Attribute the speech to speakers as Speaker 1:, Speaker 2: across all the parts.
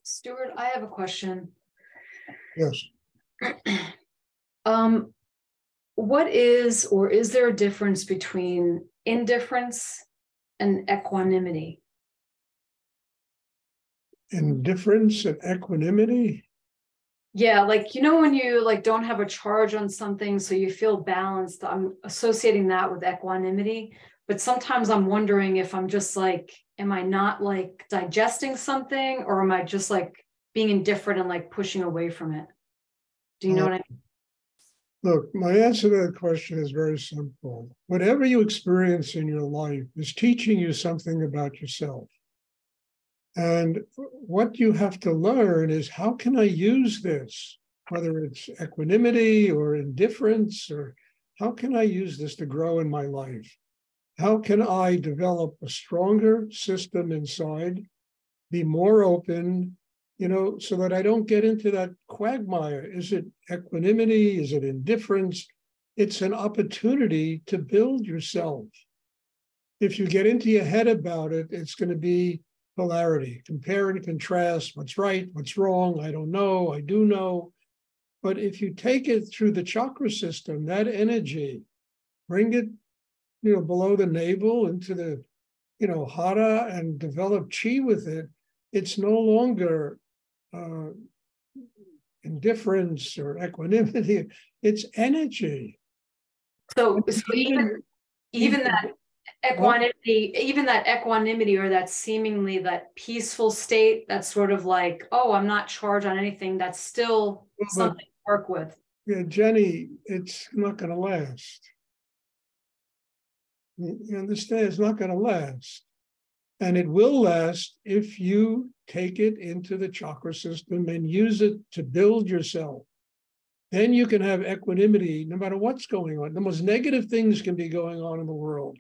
Speaker 1: Stuart, I have a question.
Speaker 2: Yes.
Speaker 1: What is, or is there a difference between indifference and equanimity?
Speaker 2: Indifference and equanimity.
Speaker 1: Yeah, like, when you like don't have a charge on something, so you feel balanced. I'm associating that with equanimity, but sometimes I'm wondering if I'm just like, am I not like digesting something, or am I just like being indifferent and like pushing away from it? Do you know what I mean?
Speaker 2: Look, my answer to that question is very simple. Whatever you experience in your life is teaching you something about yourself. And what you have to learn is, how can I use this, whether it's equanimity or indifference, or how can I use this to grow in my life? How can I develop a stronger system inside, be more open, so that I don't get into that quagmire? Is it equanimity? Is it indifference? It's an opportunity to build yourself. If you get into your head about it, it's going to be polarity, compare and contrast, what's right, what's wrong, I don't know, I do know. But if you take it through the chakra system, that energy, bring it, below the navel into the, hara, and develop chi with it, it's no longer indifference or equanimity, it's energy.
Speaker 1: So even that equanimity, or that seemingly that peaceful state, that's sort of like, oh, I'm not charged on anything, that's still something to work with.
Speaker 2: Yeah, Jenny, it's not going to last. You understand? It's not going to last. And it will last if you take it into the chakra system and use it to build yourself. Then you can have equanimity no matter what's going on. The most negative things can be going on in the world,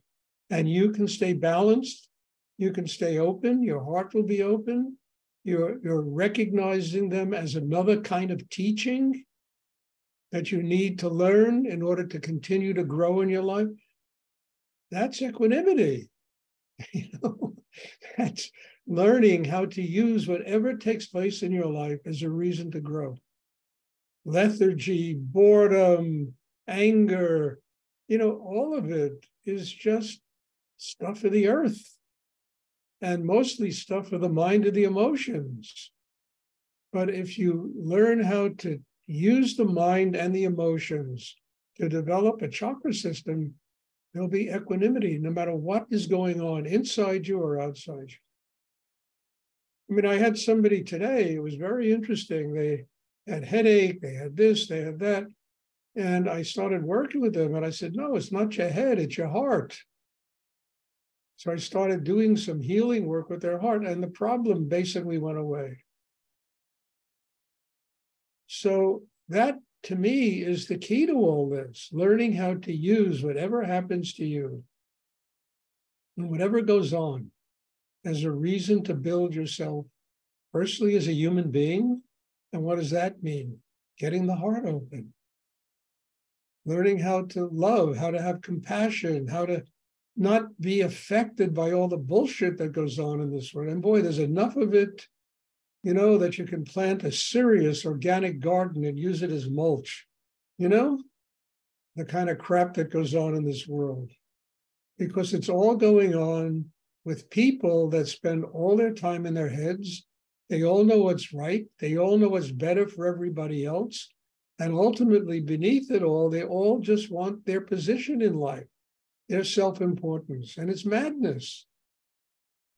Speaker 2: and you can stay balanced. You can stay open. Your heart will be open. You're recognizing them as another kind of teaching that you need to learn in order to continue to grow in your life. That's equanimity. That's learning how to use whatever takes place in your life as a reason to grow. Lethargy, boredom, anger, all of it is just stuff of the earth, and mostly stuff of the mind and the emotions. But if you learn how to use the mind and the emotions to develop a chakra system, there'll be equanimity no matter what is going on inside you or outside you. I mean, I had somebody today, it was very interesting. They had headache, they had this, they had that. And I started working with them, and I said, no, it's not your head, it's your heart. So I started doing some healing work with their heart, and the problem basically went away. So that, to me, is the key to all this, learning how to use whatever happens to you and whatever goes on as a reason to build yourself, personally as a human being. And what does that mean? Getting the heart open, learning how to love, how to have compassion, how to not be affected by all the bullshit that goes on in this world. And boy, there's enough of it, that you can plant a serious organic garden and use it as mulch, the kind of crap that goes on in this world. Because it's all going on with people that spend all their time in their heads. They all know what's right. They all know what's better for everybody else. And ultimately, beneath it all, they all just want their position in life, their self-importance. And it's madness.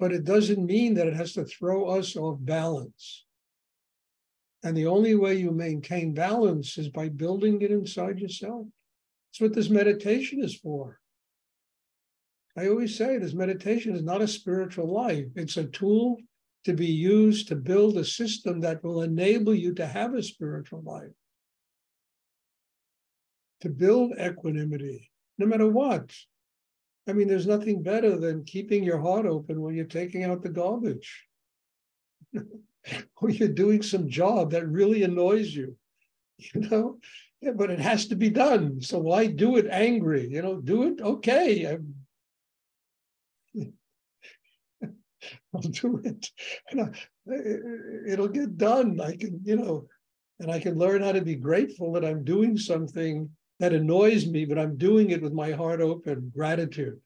Speaker 2: But it doesn't mean that it has to throw us off balance. And the only way you maintain balance is by building it inside yourself. That's what this meditation is for. I always say this meditation is not a spiritual life. It's a tool to be used to build a system that will enable you to have a spiritual life, to build equanimity, no matter what. I mean, there's nothing better than keeping your heart open when you're taking out the garbage or you're doing some job that really annoys you, Yeah, but it has to be done. So why do it angry? Do it, okay. I'll do it. It'll get done. I can, and I can learn how to be grateful that I'm doing something that annoys me, but I'm doing it with my heart open, gratitude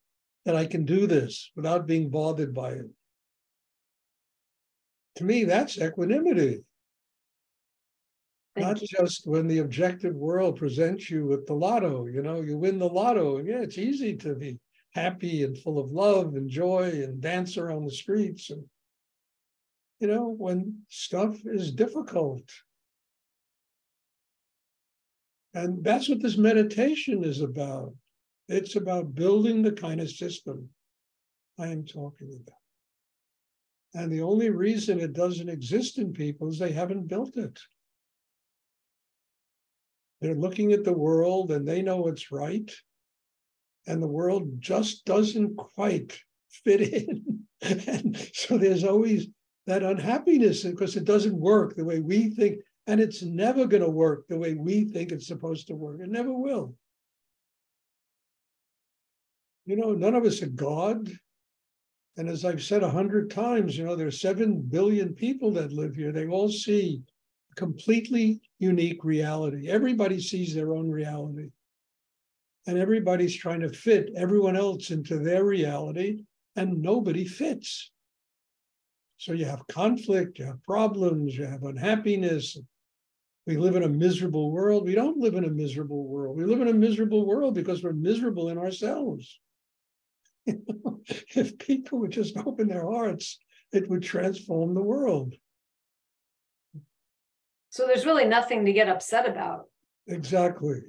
Speaker 2: that I can do this without being bothered by it. To me, that's equanimity. Not just when the objective world presents you with the lotto, you win the lotto. And yeah, it's easy to be happy and full of love and joy and dance around the streets. And, when stuff is difficult. And that's what this meditation is about. It's about building the kind of system I am talking about. And the only reason it doesn't exist in people is they haven't built it. They're looking at the world and they know it's right. And the world just doesn't quite fit in. And so there's always that unhappiness because it doesn't work the way we think. And it's never going to work the way we think it's supposed to work. It never will. None of us are God. And as I've said 100 times, there's 7 billion people that live here. They all see a completely unique reality. Everybody sees their own reality. And everybody's trying to fit everyone else into their reality, and nobody fits. So you have conflict, you have problems, you have unhappiness. We live in a miserable world. We don't live in a miserable world. We live in a miserable world because we're miserable in ourselves. If people would just open their hearts, it would transform the world.
Speaker 1: So there's really nothing to get upset about.
Speaker 2: Exactly.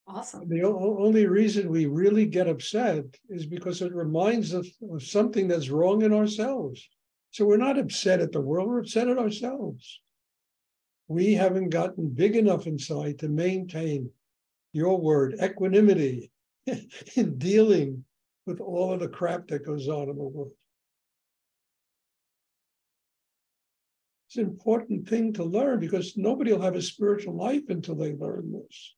Speaker 1: Awesome.
Speaker 2: The only reason we really get upset is because it reminds us of something that's wrong in ourselves. So we're not upset at the world, we're upset at ourselves. We haven't gotten big enough inside to maintain your word, equanimity, in dealing with all of the crap that goes on in the world. It's an important thing to learn because nobody will have a spiritual life until they learn this.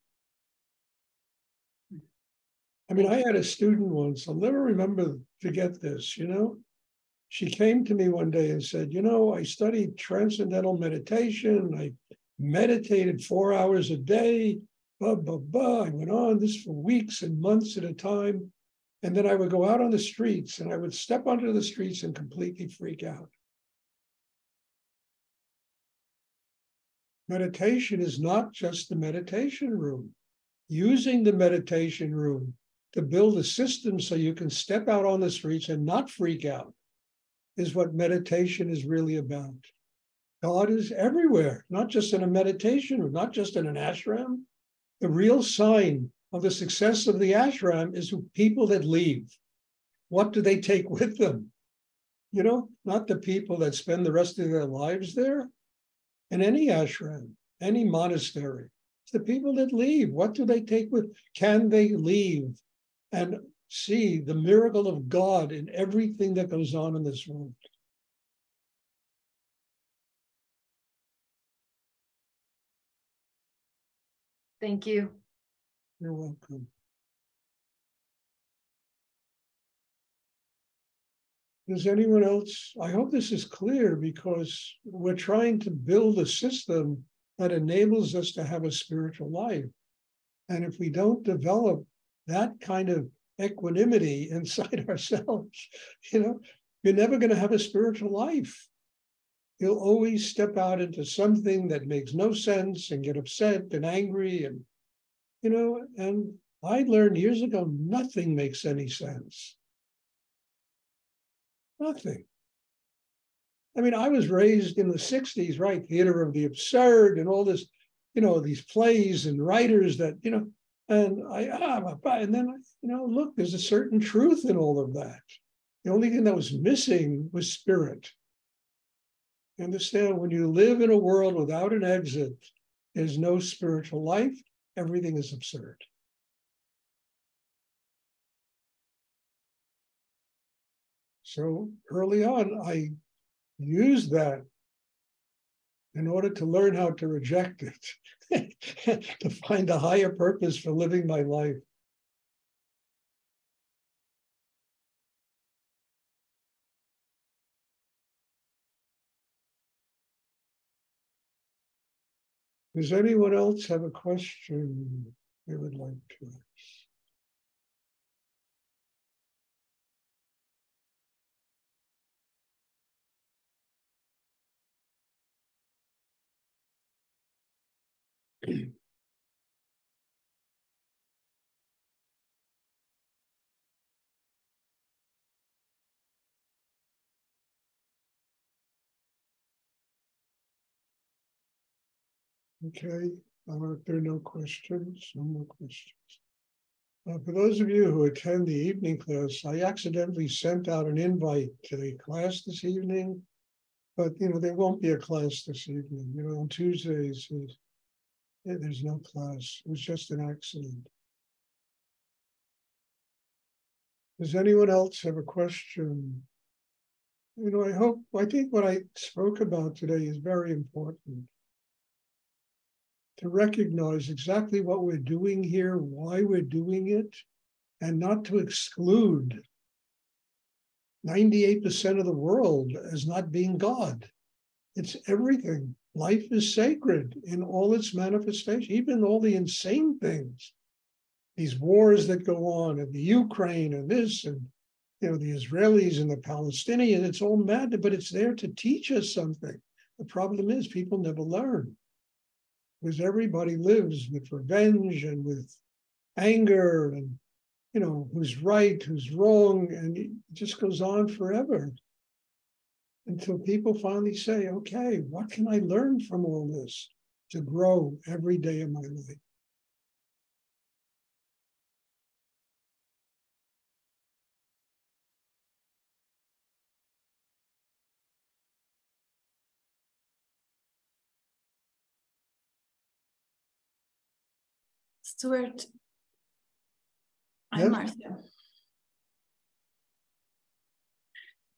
Speaker 2: I mean, I had a student once, I'll never forget this, She came to me one day and said, I studied transcendental meditation. I meditated 4 hours a day, blah, blah, blah. I went on this for weeks and months at a time. And then I would go out on the streets and I would step onto the streets and completely freak out. Meditation is not just the meditation room. Using the meditation room to build a system so you can step out on the streets and not freak out is what meditation is really about. God is everywhere, not just in a meditation room, not just in an ashram. The real sign of the success of the ashram is people that leave. What do they take with them? Not the people that spend the rest of their lives there. In any ashram, any monastery, it's the people that leave. What do they take with? Can they leave and see the miracle of God in everything that goes on in this world?
Speaker 1: Thank you.
Speaker 2: You're welcome. Does anyone else? I hope this is clear because we're trying to build a system that enables us to have a spiritual life. And if we don't develop that kind of equanimity inside ourselves, you're never going to have a spiritual life. You'll always step out into something that makes no sense and get upset and angry. And, and I learned years ago, nothing makes any sense. Nothing. I mean, I was raised in the 60s, right? Theater of the absurd and all this, these plays and writers that, and then, look, there's a certain truth in all of that. The only thing that was missing was spirit. You understand, when you live in a world without an exit, there's no spiritual life. Everything is absurd. So early on, I used that in order to learn how to reject it, to find a higher purpose for living my life. Does anyone else have a question they would like to ask? Okay, if there are no questions, no more questions. For those of you who attend the evening class, I accidentally sent out an invite to the class this evening, but there won't be a class this evening. On Tuesdays, there's no class. It was just an accident. Does anyone else have a question? I think what I spoke about today is very important. To recognize exactly what we're doing here, why we're doing it, and not to exclude 98% of the world as not being God. It's everything. Life is sacred in all its manifestations, even all the insane things. These wars that go on in the Ukraine and this, and the Israelis and the Palestinians, it's all mad, but it's there to teach us something. The problem is people never learn. Because everybody lives with revenge and with anger and, who's right, who's wrong, and it just goes on forever until people finally say, okay, what can I learn from all this to grow every day of my life?
Speaker 3: Stuart, I'm
Speaker 2: Yes?
Speaker 3: Marcia.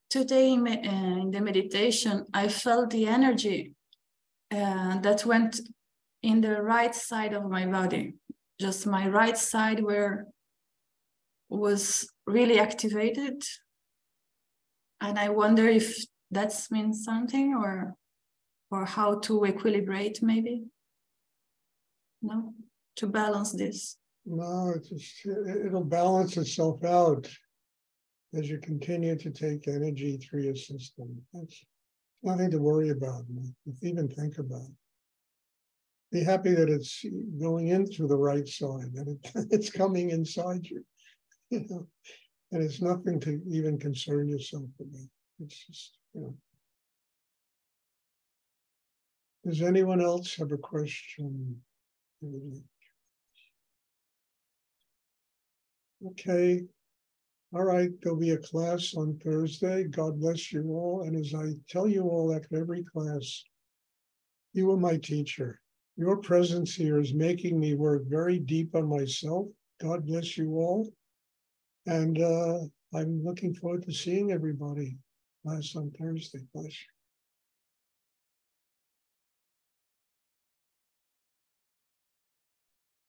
Speaker 3: Today in the meditation, I felt the energy that went in the right side of my body. Just my right side where was really activated. And I wonder if that means something or how to equilibrate maybe. No? To balance this?
Speaker 2: No, it'll balance itself out as you continue to take energy through your system. That's nothing to worry about, even think about. Be happy that it's going in through the right side, that it's coming inside you, and it's nothing to even concern yourself about. It's just, Does anyone else have a question? Okay. All right. There'll be a class on Thursday. God bless you all. And as I tell you all after every class, you are my teacher. Your presence here is making me work very deep on myself. God bless you all. And I'm looking forward to seeing everybody class on Thursday. Bless you.